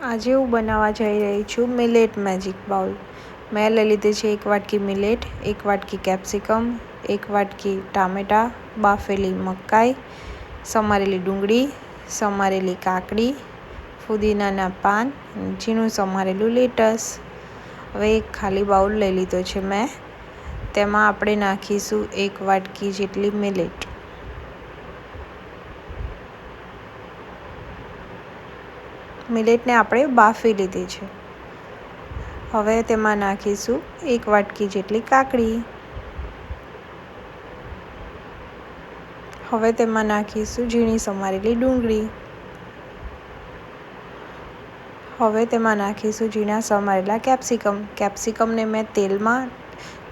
આજે હું બનાવવા જઈ રહી છું મિલેટ મેજિક બાઉલ. મેં લઈ લીધી છે 1 વાટકી મિલેટ, 1 વાટકી કેપ્સિકમ, 1 વાટકી ટામેટાં, બાફેલી મકાઈ, સમારેલી ડુંગળી, સમારેલી કાકડી, ફુદીનાના પાન, ઝીણું સમારેલું લેટસ. હવે એક ખાલી બાઉલ લઈ લીધો છે મેં. તેમાં આપણે નાખીશું 1 વાટકી જેટલી મિલેટ. મિલેટને આપણે બાફી લીધી છે. હવે તેમાં નાખીશું 1 વાટકી જેટલી કાકડી. હવે તેમાં નાખીશું ઝીણી સમારેલી ડુંગળી. હવે તેમાં નાખીશું ઝીણા સમારેલા કેપ્સિકમ. કેપ્સિકમને મેં તેલમાં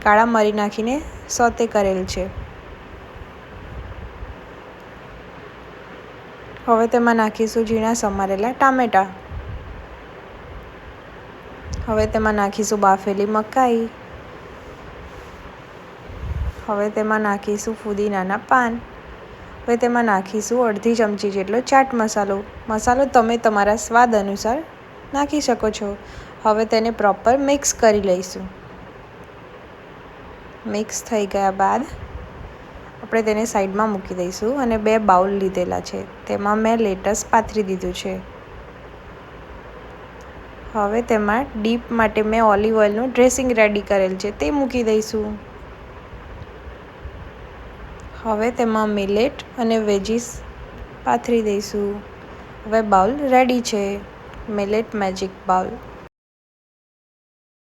કાળા મરી નાખીને સોતે કરેલ છે. હવે તેમાં નાખીશું ઝીણા સમારેલા ટામેટાં. હવે તેમાં નાખીશું બાફેલી મકાઈ. હવે તેમાં નાખીશું ફુદીનાના પાન. હવે તેમાં નાખીશું અડધી ચમચી જેટલો ચાટ મસાલો. મસાલો તમે તમારા સ્વાદ અનુસાર નાખી શકો છો. હવે તેને પ્રોપર મિક્સ કરી લઈશું. મિક્સ થઈ ગયા બાદ આપણે તેને સાઈડમાં મૂકી દઈશું અને 2 બાઉલ લીધેલા છે. તેમાં મેં લેટસ પાથરી દીધું છે. હવે તેમાં ડીપ માટે મેં ઓલિવ ઓઇલનું ડ્રેસિંગ રેડી કરેલ છે તે મૂકી દઈશું. હવે તેમાં મિલેટ અને વેજીસ પાથરી દઈશું. હવે બાઉલ રેડી છે, મિલેટ મેજિક બાઉલ.